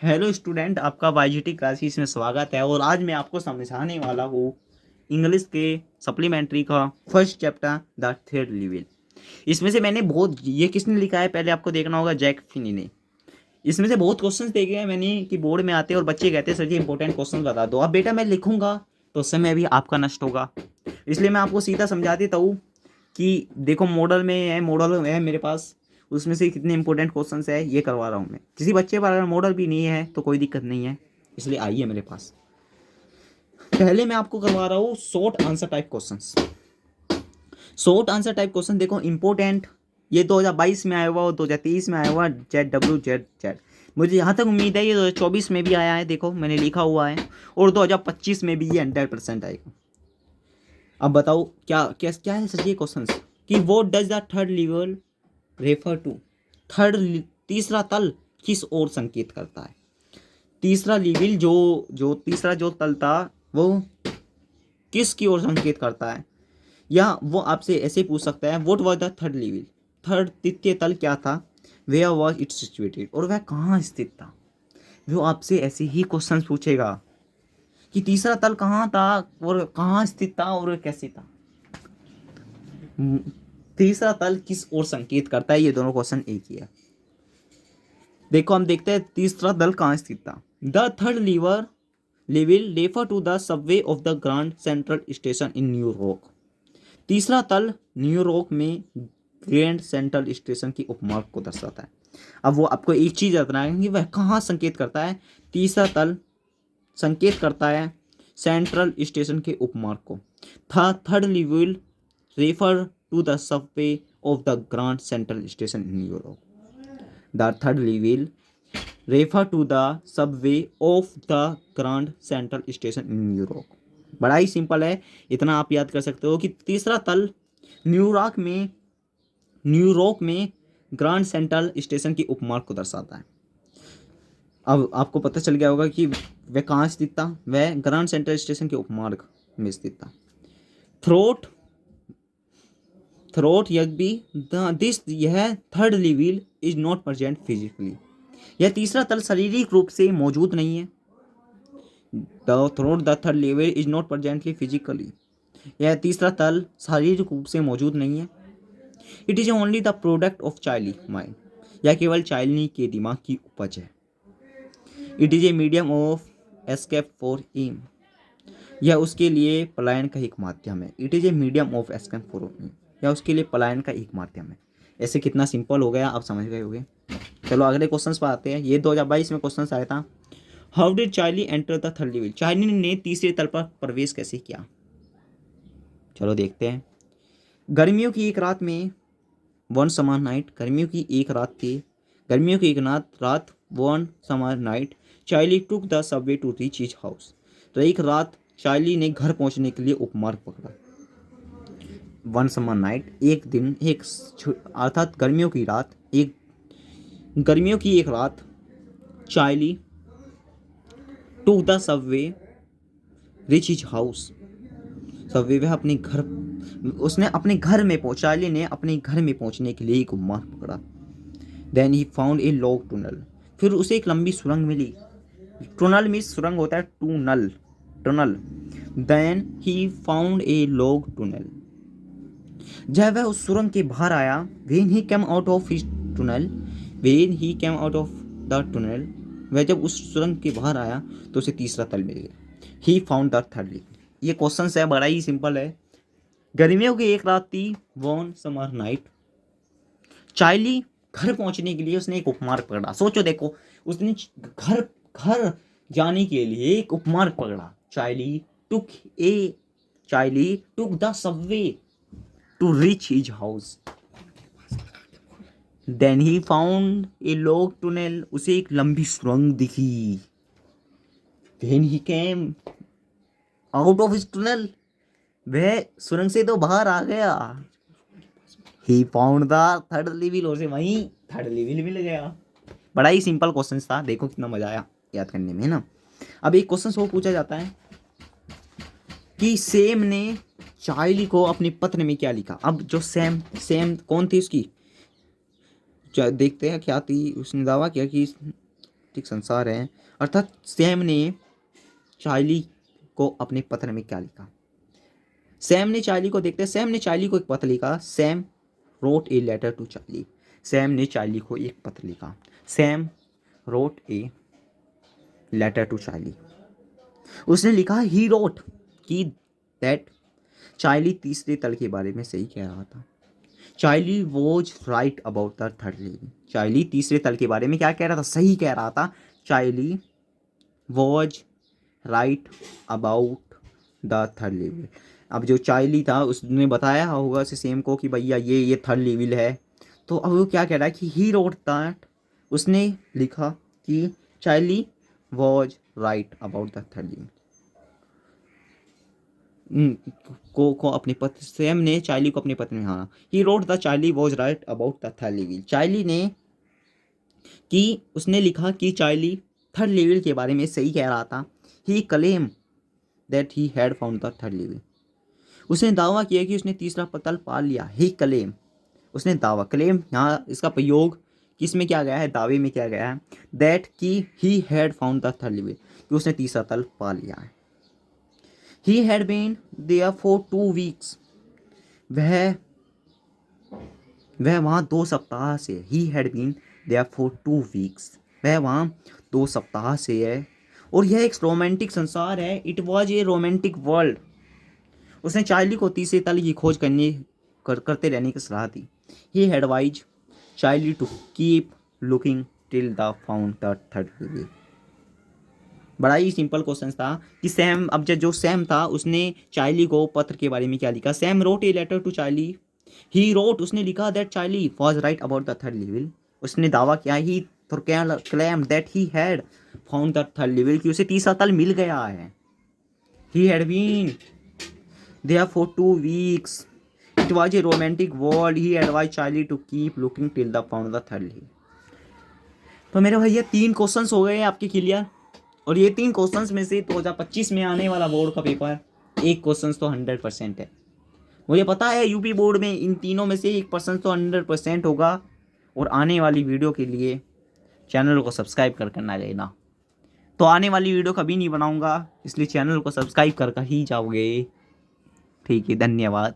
Hello student, आपका वाईजीटी classes में स्वागत है। और आज मैं आपको समझाने वाला हूँ इंग्लिश के सप्लीमेंट्री का first chapter the third level. इसमें से मैंने बहुत, ये किसने लिखा है पहले आपको देखना होगा, जैक फिनी ने। इसमें से बहुत क्वेश्चंस देखे हैं मैंने कि बोर्ड में आते हैं और बच्चे कहते हैं सर जी इंपॉर्टेंट क्वेश्चन बता दो। अब बेटा मैं लिखूंगा तो समय भी आपका नष्ट होगा, इसलिए मैं आपको सीधा समझा देता हूँ कि देखो मॉडल है मेरे पास, उसमें से कितने इंपॉर्टेंट क्वेश्चंस है ये करवा रहा हूँ मैं। किसी बच्चे पर अगर मॉडल भी नहीं है तो कोई दिक्कत नहीं है, इसलिए आइए मेरे पास। पहले मैं आपको करवा रहा हूँ short answer type questions. Short answer type question देखो इंपॉर्टेंट, ये 2022 में आया हुआ और 2023 में आया हुआ, ZWZ। मुझे यहाँ तक उम्मीद है ये 2024 में भी आया है, देखो मैंने लिखा हुआ है, और 2025 में भी ये 100% आएगा। अब बताओ क्या क्या क्या है सर ये क्वेश्चन कि what does the third level refer to. Third, तीसरा तल किस ओर संकेत करता है। तीसरा लेवल जो जो तीसरा जो तल था वो किस की ओर संकेत करता है, या वो आपसे ऐसे पूछ सकता है what was the third level. Third तृतीय तल क्या था, वेयर वाज इट सिचुएटेड, और वह कहाँ स्थित था। वो आपसे ऐसे ही क्वेश्चन पूछेगा कि तीसरा तल कहाँ था और कहाँ स्थित था और कैसे था। तीसरा तल किस ओर संकेत करता है, ये दोनों क्वेश्चन एक ही है। देखो हम देखते हैं तीसरा तल कहाँ स्थित था। The third lever level refer to the subway of the Grand Central Station in New York. तीसरा तल न्यूयॉर्क में ग्रैंड सेंट्रल स्टेशन की उपमार्ग को दर्शाता है। अब वो आपको एक चीज बताना है कि वह कहाँ संकेत करता है। तीसरा तल संकेत करता है सेंट्रल स्टेशन के उपमार्ग को। था third level refer to the subway of the Grand Central Station in New York. The third level refer to the subway of the Grand Central Station in New York. बड़ा ही सिंपल है, इतना आप याद कर सकते हो कि तीसरा तल न्यूयॉर्क में ग्रांड सेंट्रल स्टेशन की उपमार्ग को दर्शाता है। अब आपको पता चल गया होगा कि वह कहाँ स्थित था, वह ग्रांड सेंट्रल स्टेशन के उपमार्ग में स्थित था। थ्रोट थ्रोट यह भी दिस यह third level is not present physically. यह तीसरा तल शारीरिक रूप से मौजूद नहीं है। The throat the third level is not presently physically. यह तीसरा तल शारीरिक रूप से मौजूद नहीं है। It is only the product of child mind. यह केवल चाइल्ड के दिमाग की उपज है। It is a medium of escape for him. यह उसके लिए पलायन का एक माध्यम है। It is a medium of escape for him. यह उसके लिए पलायन का एक माध्यम है। ऐसे कितना सिंपल हो गया, आप समझ गए होंगे। चलो अगले क्वेश्चन पर आते हैं। ये 2022 में क्वेश्चन आया था। How did Charlie enter the third level. Charlie ने तीसरे तल पर प्रवेश कैसे किया। चलो देखते हैं। गर्मियों की एक रात में, वन समर नाइट, गर्मियों की एक रात थी, गर्मियों की एक रात, one summer night, Charlie took the subway to reach his house. तो एक रात चार्ली ने घर पहुंचने के लिए उपमार्ग पकड़ा। वन समर नाइट, एक दिन, अर्थात गर्मियों की एक रात, Charlie took the Subway reach his house. Subway वह अपने घर, उसने अपने घर में पहुंचा, चार्ली ने अपने घर में पहुंचने के लिए एक मार्ग पकड़ा। Then he found a long tunnel. फिर उसे एक लंबी सुरंग मिली। टनल में सुरंग होता है, tunnel. Then he found a long tunnel. जब वह उस सुरंग के बाहर आया, when he came out of his tunnel, when he came out of the tunnel, वह जब उस सुरंग के बाहर आया तो उसे तीसरा तल मिल गया। He found the third level. ये क्वेश्चन है, बड़ा ही सिंपल है। गर्मियों की एक रात थी, वन समर नाइट, चार्ली घर पहुंचने के लिए उसने एक उपमार्ग पकड़ा। सोचो देखो, उसने घर घर जाने के लिए एक उपमार्ग पकड़ा। Took a Charlie took the subway to reach his house. Then he found a long tunnel. उसे एक लंबी सुरंग दिखी। Then he came out of his tunnel. वह सुरंग से तो बाहर आ गया। He found the third level. उसे वहीं थर्ड लेवल मिल गया। बड़ा ही सिंपल क्वेश्चन था, देखो कितना मजा आया याद करने में, है ना। अब एक क्वेश्चन वो पूछा जाता है कि सेम ने चार्ली को अपनी पत्र में क्या लिखा। अब जो सेम कौन थी उसकी, देखते हैं क्या थी। उसने दावा किया कि रोमांटिक संसार है। अर्थात सैम ने चार्ली को अपने पत्र में क्या लिखा? सैम ने चार्ली को एक पत्र लिखा। Sam wrote a letter to Charlie. Sam ने चार्ली को एक पत्र लिखा। Sam wrote a letter to Charlie. उसने लिखा ही रोट कि दैट चार्ली तीसरे तल के बारे में सही कह रहा था। Charlie was right about the third level. Charlie तीसरे तल के बारे में क्या कह रहा था? सही कह रहा था। Charlie was right about the third level. अब जो चार्ली था उसने बताया होगा उसे सेम को कि भैया ये थर्ड लेवल है। तो अब वो क्या कह रहा है कि ही रोट दैट, उसने लिखा कि Charlie was right about the third level. को अपने पत्र, सैम ने चार्ली को अपने पत्र में, हाँ, he wrote the Charlie was right about the third level. Charlie ने कि उसने लिखा कि चार्ली थर्ड लेवल के बारे में सही कह रहा था। He claim that he had found the third level. उसने दावा किया कि उसने तीसरा तल पा लिया। ही क्लेम, उसने दावा, क्लेम यहाँ इसका प्रयोग किस में किया गया है? दावे में किया गया है। दैट कि he had found the third level, कि उसने तीसरा तल पा लिया है। He had been there for 2 weeks, वह वहाँ 2 सप्ताह से। He had been there for 2 weeks, वह वहाँ 2 सप्ताह से है। और यह एक रोमांटिक संसार है। It was a romantic world. उसने चार्ली को तीसरे तल की खोज करते रहने की सलाह दी। He advise Charlie to keep looking till the found the third level. बड़ा ही सिंपल क्वेश्चन था कि सैम, अब जो सैम था उसने चार्ली को पत्र के बारे में क्या लिखा? Sam wrote a letter to Charlie. He wrote, उसने लिखा that Charlie was right about the third level. उसने दावा किया, he claim that he had found the third level, कि उसे तीसरा तल मिल गया है। He had been there for 2 weeks, it was a romantic world. He advise Charlie to keep looking till the found the third level. तो मेरे भाई ये 3 क्वेश्चंस हो गए आपके क्लियर। और ये 3 क्वेश्चंस में से 2025 में आने वाला बोर्ड का पेपर एक क्वेश्चन तो 100% है। मुझे पता है यूपी बोर्ड में इन तीनों में से 1% तो 100% होगा। और आने वाली वीडियो के लिए चैनल को सब्सक्राइब करना लेना। तो आने वाली वीडियो कभी नहीं बनाऊंगा, इसलिए चैनल को सब्सक्राइब कर ही जाओगे। ठीक है, धन्यवाद।